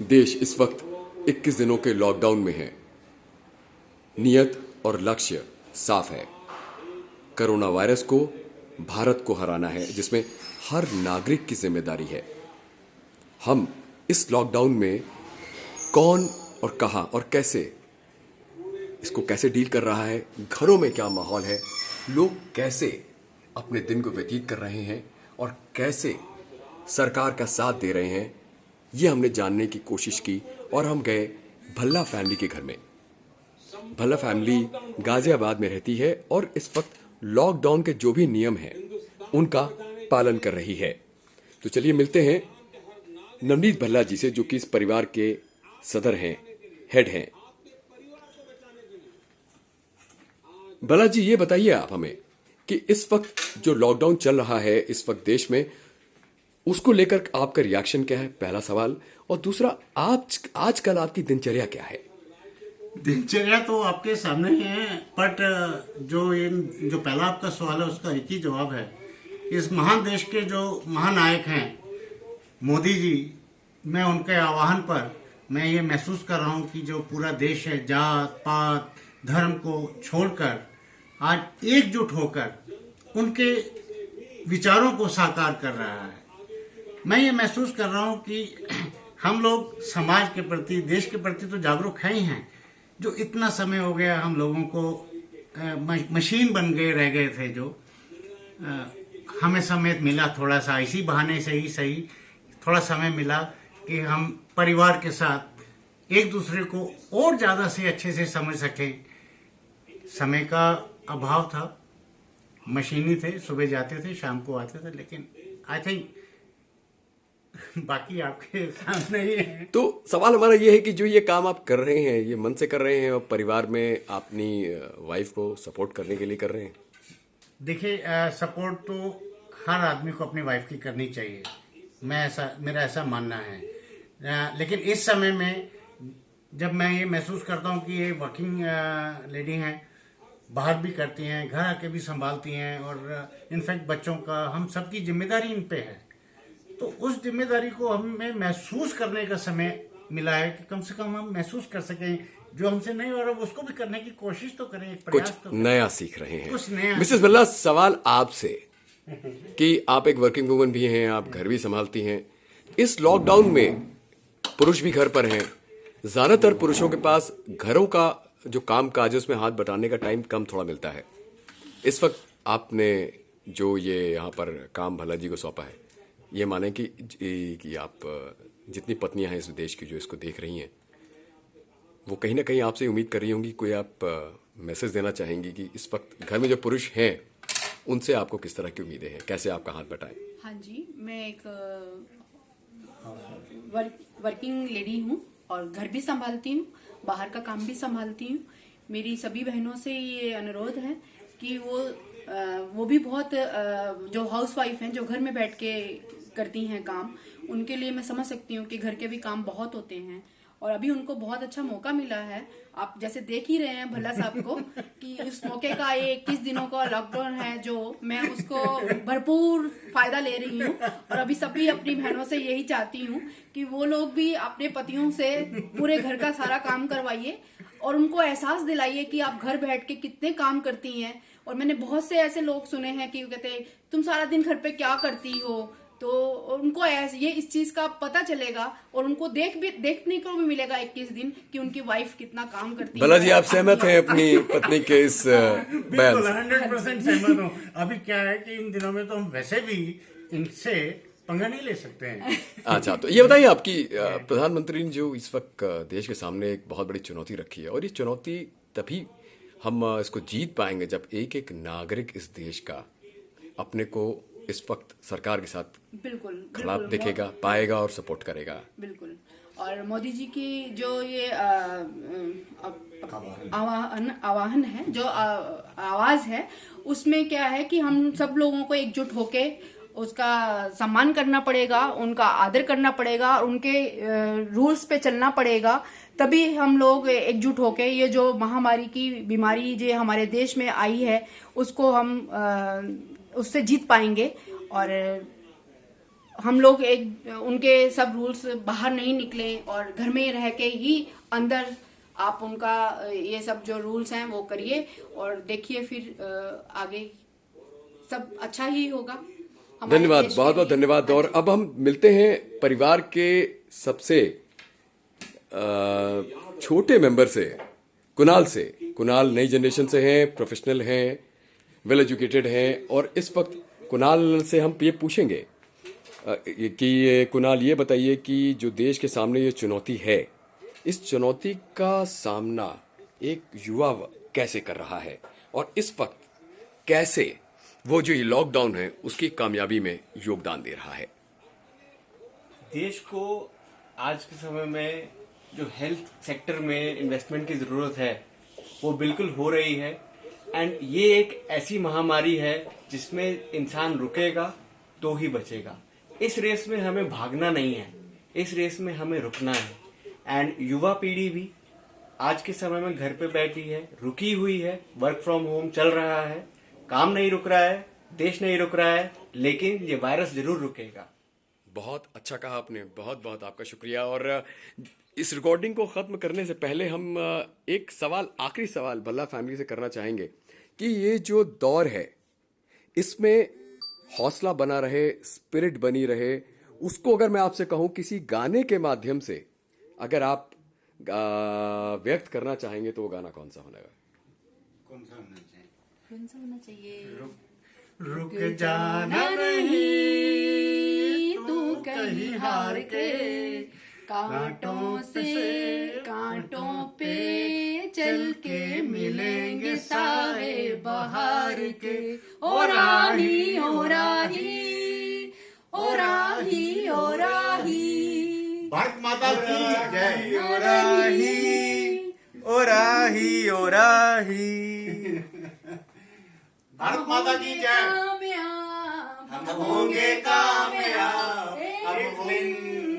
देश इस वक्त 21 दिनों के लॉकडाउन में है। नियत और लक्ष्य साफ है। कोरोना वायरस को भारत को हराना है, जिसमें हर नागरिक की जिम्मेदारी है। हम इस लॉकडाउन में कौन और कहां और कैसे इसको कैसे डील कर रहा है, घरों में क्या माहौल है, लोग कैसे अपने दिन को व्यतीत कर रहे हैं और कैसे सरकार का साथ दे रहे हैं, ये हमने जानने की कोशिश की और हम गए भल्ला फैमिली के घर में। भल्ला फैमिली गाजियाबाद में रहती है और इस वक्त लॉकडाउन के जो भी नियम हैं उनका पालन कर रही है। तो चलिए मिलते हैं नवनीत भल्ला जी से, जो कि इस परिवार के सदर हैं, हेड हैं। भल्ला जी, ये बताइए आप हमें कि इस वक्त जो लॉकडाउन चल रहा है इस वक्त देश में, उसको लेकर आपका रिएक्शन क्या है, पहला सवाल। और दूसरा, आजकल आपकी दिनचर्या क्या है? दिनचर्या तो आपके सामने ही है, बट जो पहला आपका सवाल है उसका एक ही जवाब है। इस महान देश के जो महानायक हैं मोदी जी, मैं उनके आह्वान पर मैं ये महसूस कर रहा हूँ कि जो पूरा देश है जात पात धर्म को छोड़कर आज एकजुट होकर उनके विचारों को साकार कर रहा है। मैं ये महसूस कर रहा हूँ कि हम लोग समाज के प्रति, देश के प्रति तो जागरूक हैं ही हैं। जो इतना समय हो गया हम लोगों को मशीन बन गए रह गए थे, जो हमें समय मिला थोड़ा सा, इसी बहाने से ही सही थोड़ा समय मिला कि हम परिवार के साथ एक दूसरे को और ज़्यादा से अच्छे से समझ सकें। समय का अभाव था, मशीनी थे, सुबह जाते थे शाम को आते थे, लेकिन आई थिंक बाकी आपके सामने ही है। तो सवाल हमारा ये है कि जो ये काम आप कर रहे हैं, ये मन से कर रहे हैं और परिवार में अपनी वाइफ को सपोर्ट करने के लिए कर रहे हैं? देखिए, सपोर्ट तो हर आदमी को अपनी वाइफ की करनी चाहिए, मेरा ऐसा मानना है। लेकिन इस समय में जब मैं ये महसूस करता हूँ कि ये वर्किंग लेडी हैं, बाहर भी करती हैं, घर आके भी संभालती हैं, और इनफैक्ट बच्चों का, हम सबकी जिम्मेदारी इन पे है। तो उस जिम्मेदारी को हमें महसूस करने का समय मिला है कि कम से कम हम महसूस कर सकें, जो हमसे नहीं हो रहा उसको भी करने की कोशिश तो करें, एक प्रयास कुछ तो नया सीख रहे हैं। कुछ नया। मिसेस भल्ला, सवाल आपसे कि आप एक वर्किंग वुमन भी हैं, आप घर भी संभालती हैं। इस लॉकडाउन में पुरुष भी घर पर हैं, ज्यादातर पुरुषों के पास घरों का जो काम काज है उसमें हाथ बटाने का टाइम कम थोड़ा मिलता है। इस वक्त आपने जो ये यहाँ पर काम भल्ला जी को सौंपा है, ये माने कि आप जितनी पत्नियां हैं इस देश की जो इसको देख रही हैं, वो कहीं ना कहीं आपसे उम्मीद कर रही होंगी, कोई आप मैसेज देना चाहेंगी कि इस वक्त घर में जो पुरुष हैं उनसे आपको किस तरह की उम्मीदें हैं, कैसे आपका हाथ बटाएं? हाँ जी, मैं एक वर्किंग लेडी हूँ और घर भी संभालती हूँ, बाहर का काम भी संभालती हूँ। मेरी सभी बहनों से ये अनुरोध है कि वो भी बहुत जो हाउस वाइफ हैं, जो घर में बैठ के करती हैं काम, उनके लिए मैं समझ सकती हूँ कि घर के भी काम बहुत होते हैं और अभी उनको बहुत अच्छा मौका मिला है। आप जैसे देख ही रहे हैं भल्ला साहब को कि उस मौके का, ये 21 दिनों का लॉकडाउन है जो मैं उसको भरपूर फायदा ले रही हूँ। और अभी सभी अपनी बहनों से यही चाहती हूँ कि वो लोग भी अपने पतियों से पूरे घर का सारा काम करवाइए और उनको एहसास दिलाइए कि आप घर बैठ के कितने काम करती हैं। और मैंने बहुत से ऐसे लोग सुने हैं कि कहते हैं तुम सारा दिन घर पे क्या करती हो, तो उनको ये इस चीज का पता चलेगा और उनको देखने को भी मिलेगा 21 दिन कि उनकी वाइफ कितना काम करती है। भल्ला जी, आप सहमत हैं अपनी पत्नी के इस बयान बिल्कुल से? 100% सहमत हूँ। अभी क्या है कि इन दिनों में तो हम वैसे भी इनसे पंगा नहीं ले सकते हैं। अच्छा, तो ये बताइए आपकी प्रधानमंत्री ने जो इस वक्त देश के सामने एक बहुत बड़ी चुनौती रखी है, और ये चुनौती तभी हम इसको जीत पाएंगे जब एक एक नागरिक इस देश का अपने को इस वक्त सरकार के साथ बिल्कुल खड़ा दिखेगा, पाएगा और सपोर्ट करेगा। बिल्कुल। और मोदी जी की जो ये आवाहन है, जो आवाज है, उसमें क्या है कि हम सब लोगों को एकजुट होके उसका सम्मान करना पड़ेगा, उनका आदर करना पड़ेगा, उनके रूल्स पे चलना पड़ेगा। तभी हम लोग एकजुट होके ये जो महामारी की बीमारी जो हमारे देश में आई है उसको हम उससे जीत पाएंगे। और हम लोग एक उनके सब रूल्स बाहर नहीं निकले और घर में रह के ही अंदर आप उनका ये सब जो रूल्स हैं वो करिए और देखिए फिर आगे सब अच्छा ही होगा। हमारे धन्यवाद, देश के बहुत बहुत लिए। धन्यवाद। और अब हम मिलते हैं परिवार के सबसे छोटे मेंबर से, कुणाल से। कुणाल नई जनरेशन से हैं, प्रोफेशनल हैं, वेल एजुकेटेड हैं और इस वक्त कुणाल से हम ये पूछेंगे कि कुणाल ये बताइए कि जो देश के सामने ये चुनौती है, इस चुनौती का सामना एक युवा कैसे कर रहा है और इस वक्त कैसे वो जो ये लॉकडाउन है उसकी कामयाबी में योगदान दे रहा है। देश को आज के समय में जो हेल्थ सेक्टर में इन्वेस्टमेंट की ज़रूरत है वो बिल्कुल हो रही है। एंड ये एक ऐसी महामारी है जिसमें इंसान रुकेगा तो ही बचेगा। इस रेस में हमें भागना नहीं है, इस रेस में हमें रुकना है। एंड युवा पीढ़ी भी आज के समय में घर पे बैठी है, रुकी हुई है, वर्क फ्रॉम होम चल रहा है, काम नहीं रुक रहा है, देश नहीं रुक रहा है, लेकिन ये वायरस जरूर रुकेगा। बहुत अच्छा कहा आपने, बहुत बहुत आपका शुक्रिया। और इस रिकॉर्डिंग को ख़त्म करने से पहले हम एक सवाल, आखिरी सवाल भल्ला फैमिली से करना चाहेंगे कि ये जो दौर है इसमें हौसला बना रहे, स्पिरिट बनी रहे, उसको अगर मैं आपसे कहूँ किसी गाने के माध्यम से अगर आप व्यक्त करना चाहेंगे तो वो गाना कौन सा होगा? कौन सा होना चाहिए? कौन सा होना चाहिए? रुक जाना नहीं तू कहीं हार के, कांटों से कांटों पे चल के मिलेंगे साए बहार के। ओ राही ओ राही ओ राही ओ राही, भारत माता की जय। ओ राही ओ राही ओ राही, भारत माता की जय। कामयाब हम होंगे कामयाब, अब दिन